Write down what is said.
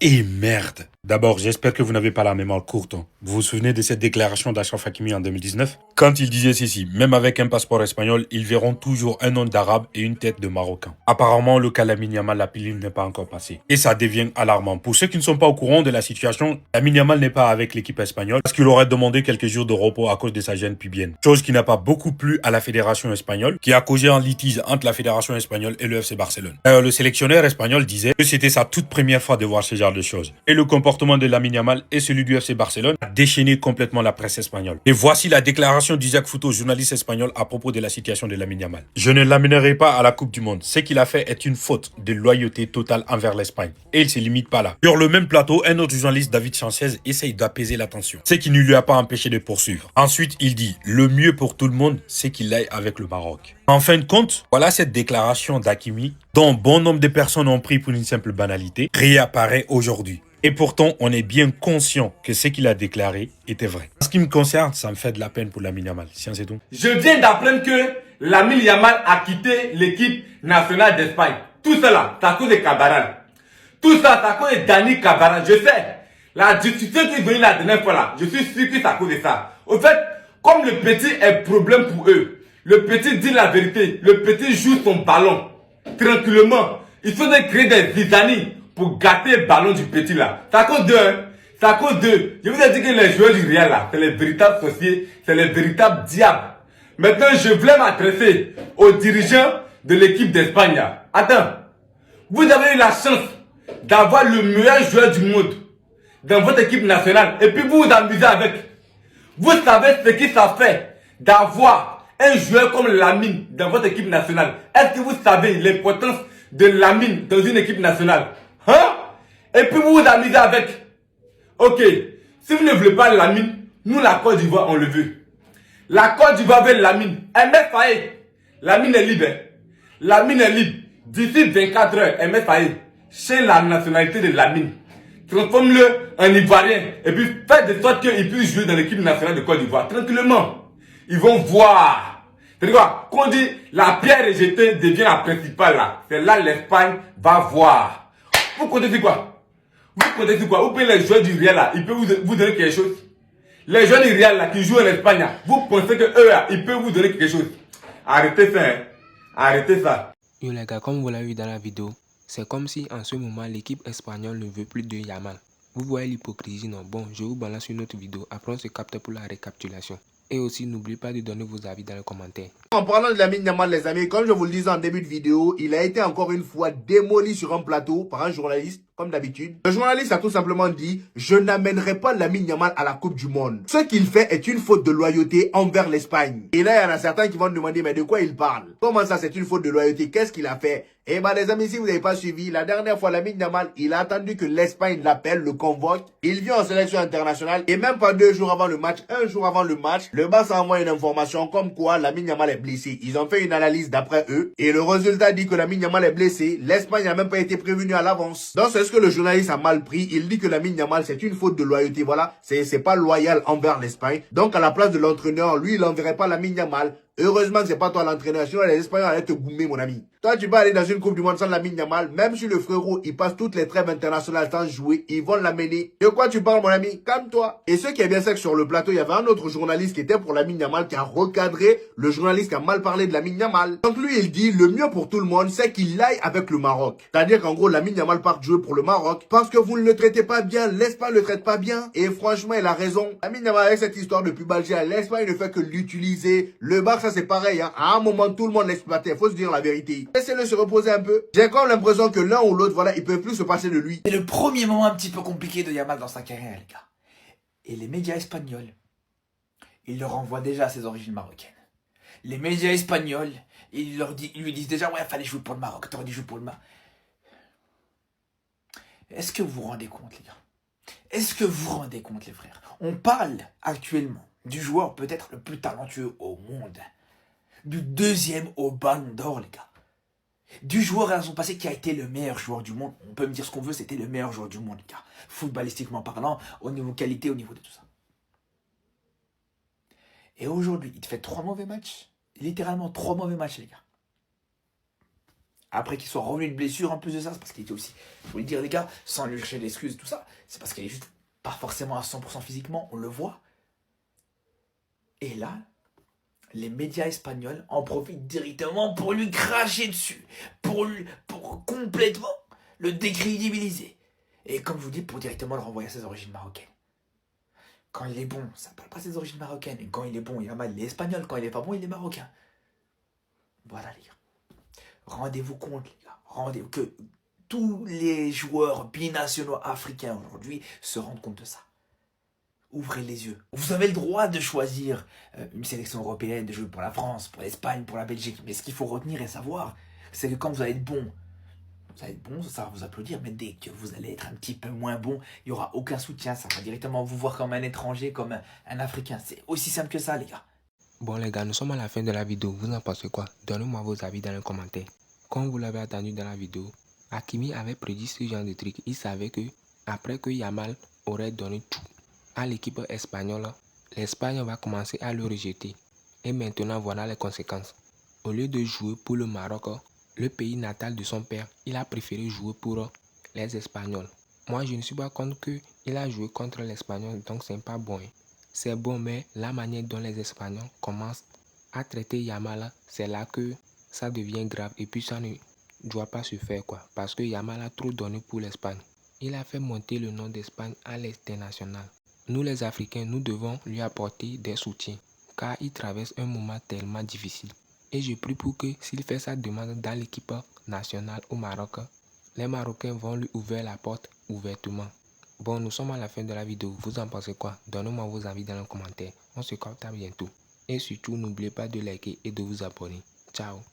Et merde. D'abord, j'espère que vous n'avez pas la mémoire courte. Vous vous souvenez de cette déclaration d'Achraf Hakimi en 2019? Quand il disait ceci, même avec un passeport espagnol, ils verront toujours un nom d'arabe et une tête de marocain. Apparemment, le cas Lamine Yamal, la pilule n'est pas encore passée. Et ça devient alarmant. Pour ceux qui ne sont pas au courant de la situation, Lamine Yamal n'est pas avec l'équipe espagnole parce qu'il aurait demandé quelques jours de repos à cause de sa gêne pubienne. Chose qui n'a pas beaucoup plu à la fédération espagnole, qui a causé un litige entre la fédération espagnole et le FC Barcelone. D'ailleurs, le sélectionneur espagnol disait que c'était sa toute première fois de voir ce genre de choses. Et le comportement de Lamine Yamal et celui du FC Barcelone a déchaîné complètement la presse espagnole. Et voici la déclaration d'Isaac Fouto, journaliste espagnol, à propos de la situation de Lamine Yamal. Je ne l'amènerai pas à la Coupe du Monde. Ce qu'il a fait est une faute de loyauté totale envers l'Espagne. Et il ne se limite pas là. Sur le même plateau, un autre journaliste, David Sanchez, essaye d'apaiser la tension. Ce qui ne lui a pas empêché de poursuivre. Ensuite, il dit, le mieux pour tout le monde, c'est qu'il aille avec le Maroc. En fin de compte, voilà cette déclaration d'Hakimi, dont bon nombre de personnes ont pris pour une simple banalité, réapparaît aujourd'hui. Et pourtant, on est bien conscient que ce qu'il a déclaré était vrai. En ce qui me concerne, ça me fait de la peine pour Lamine Yamal. Science et tout. Je viens d'apprendre que Lamine Yamal a quitté l'équipe nationale d'Espagne. Tout cela, c'est à cause de Cabaral. Tout ça, c'est à cause de Dani Cabaral. Je sais, la discussion qui est venue la dernière fois là, je suis sûr que c'est à cause de ça. Au fait, comme le petit est problème pour eux, le petit dit la vérité, le petit joue son ballon tranquillement. Il faut créer des zizanies pour gâter le ballon du petit là. C'est à cause d'eux, hein. C'est à cause d'eux. Je vous ai dit que les joueurs du Real là, c'est les véritables sorciers, c'est les véritables diables. Maintenant, je voulais m'adresser aux dirigeants de l'équipe d'Espagne. Attends, vous avez eu la chance d'avoir le meilleur joueur du monde dans votre équipe nationale et puis vous vous amusez avec. Vous savez ce que ça fait d'avoir un joueur comme Lamine dans votre équipe nationale. Est-ce que vous savez l'importance de Lamine dans une équipe nationale? Hein? Et puis vous vous amusez avec. Ok, si vous ne voulez pas Lamine, nous la Côte d'Ivoire on le veut. La Côte d'Ivoire veut Lamine. MS Faye. Lamine est libre. Lamine est libre. D'ici 24 heures, MS Faye, chez la nationalité de Lamine. Transforme-le en Ivoirien. Et puis faites de sorte qu'il puisse jouer dans l'équipe nationale de Côte d'Ivoire. Tranquillement. Ils vont voir. C'est quoi? Quand on dit la pierre rejetée devient la principale là. C'est là l'Espagne va voir. Vous comptez sur quoi? Vous comptez sur quoi? Vous payez les joueurs du Real là. Ils peuvent vous donner quelque chose. Les joueurs du Real là qui jouent en Espagne là, vous pensez que eux là, ils peuvent vous donner quelque chose. Arrêtez ça, hein. Arrêtez ça. Yo les gars, comme vous l'avez vu dans la vidéo, c'est comme si en ce moment l'équipe espagnole ne veut plus de Yamal. Vous voyez l'hypocrisie, non? Bon, je vous balance une autre vidéo, après on se capte pour la récapitulation. Et aussi, n'oubliez pas de donner vos avis dans les commentaires. En parlant de Lamine Yamal, les amis, comme je vous le disais en début de vidéo, il a été encore une fois démoli sur un plateau par un journaliste, comme d'habitude. Le journaliste a tout simplement dit « Je n'amènerai pas Lamine Yamal à la Coupe du Monde. Ce qu'il fait est une faute de loyauté envers l'Espagne. » Et là, il y en a certains qui vont me demander « Mais de quoi il parle? Comment ça, c'est une faute de loyauté? Qu'est-ce qu'il a fait ?» Eh ben les amis, si vous n'avez pas suivi, la dernière fois, Lamine Yamal, il a attendu que l'Espagne l'appelle, le convoque. Il vient en sélection internationale et même pas 2 jours avant le match, 1 jour avant le match, le Barça envoie une information comme quoi Lamine Yamal est blessé. Ils ont fait une analyse d'après eux et le résultat dit que Lamine Yamal est blessé. L'Espagne n'a même pas été prévenue à l'avance. Donc c'est ce que le journaliste a mal pris. Il dit que Lamine Yamal c'est une faute de loyauté. Voilà, c'est pas loyal envers l'Espagne. Donc à la place de l'entraîneur, lui il n'enverrait pas Lamine Yamal. Heureusement que c'est pas toi l'entraîneur, sinon les Espagnols allaient te goumer mon ami. Toi tu vas aller dans une coupe du monde sans Lamine Yamal, même si le frérot il passe toutes les trêves internationales sans jouer, ils vont l'amener. De quoi tu parles mon ami? Calme-toi. Et ce qui est bien c'est que sur le plateau, il y avait un autre journaliste qui était pour Lamine Yamal qui a recadré le journaliste qui a mal parlé de Lamine Yamal. Donc lui il dit le mieux pour tout le monde c'est qu'il aille avec le Maroc. C'est-à-dire qu'en gros Lamine Yamal part jouer pour le Maroc parce que vous ne le traitez pas bien, l'Espagne ne le traite pas bien. Et franchement il a raison. Lamine Yamal avec cette histoire de pubalgie, l'Espagne ne fait que l'utiliser. Le Barça c'est pareil hein. À un moment tout le monde l'exploitait, faut se dire la vérité. Laissez-le se reposer un peu. J'ai comme l'impression que l'un ou l'autre, voilà, il peut plus se passer de lui. C'est le premier moment un petit peu compliqué de Yamal dans sa carrière, les gars. Et les médias espagnols, ils le renvoient déjà à ses origines marocaines. Les médias espagnols, ils lui disent déjà, ouais, fallait jouer pour le Maroc, t'aurais dû jouer pour le Maroc. Est-ce que vous vous rendez compte, les gars? Est-ce que vous vous rendez compte, les frères? On parle actuellement du joueur peut-être le plus talentueux au monde. Du deuxième au Ballon d'Or, les gars. Du joueur à son passé qui a été le meilleur joueur du monde. On peut me dire ce qu'on veut, c'était le meilleur joueur du monde, les gars. Footballistiquement parlant, au niveau qualité, au niveau de tout ça. Et aujourd'hui, il te fait 3 mauvais matchs. Littéralement 3 mauvais matchs, les gars. après qu'il soit revenu de blessure, en plus de ça, c'est parce qu'il était aussi, je voulais dire les gars, sans lui chercher d'excuses, tout ça, c'est parce qu'il est juste pas forcément à 100% physiquement, on le voit. Et là, les médias espagnols en profitent directement pour lui cracher dessus, pour complètement le décrédibiliser. Et comme je vous dis, pour directement le renvoyer à ses origines marocaines. Quand il est bon, ça ne parle pas de ses origines marocaines. Et quand il est bon, il est espagnol. Quand il est pas bon, il est marocain. Voilà les gars. Rendez-vous compte les gars. Rendez-vous que tous les joueurs binationaux africains aujourd'hui se rendent compte de ça. Ouvrez les yeux. Vous avez le droit de choisir une sélection européenne, de jouer pour la France, pour l'Espagne, pour la Belgique. Mais ce qu'il faut retenir et savoir, c'est que quand vous allez être bon, ça va vous applaudir. Mais dès que vous allez être un petit peu moins bon, il n'y aura aucun soutien. Ça va directement vous voir comme un étranger, comme un Africain. C'est aussi simple que ça, les gars. Bon les gars, nous sommes à la fin de la vidéo. Vous en pensez quoi? Donnez-moi vos avis dans les commentaires. Comme vous l'avez attendu dans la vidéo, Hakimi avait prédit ce genre de truc. Il savait que après que Yamal aurait donné tout à l'équipe espagnole, l'Espagne va commencer à le rejeter. Et maintenant, voilà les conséquences. Au lieu de jouer pour le Maroc, le pays natal de son père, il a préféré jouer pour les Espagnols. Moi, je ne suis pas contre qu'il a joué contre l'Espagnol, donc c'est pas bon. C'est bon, mais la manière dont les Espagnols commencent à traiter Yamal, c'est là que ça devient grave. Et puis ça ne doit pas se faire quoi. Parce que Yamal a trop donné pour l'Espagne. Il a fait monter le nom d'Espagne à l'international. Nous les Africains, nous devons lui apporter des soutiens, car il traverse un moment tellement difficile. Et je prie pour que s'il fait sa demande dans l'équipe nationale au Maroc, les Marocains vont lui ouvrir la porte ouvertement. Bon, nous sommes à la fin de la vidéo. Vous en pensez quoi? Donnez-moi vos avis dans les commentaires. On se capte à bientôt. Et surtout, n'oubliez pas de liker et de vous abonner. Ciao.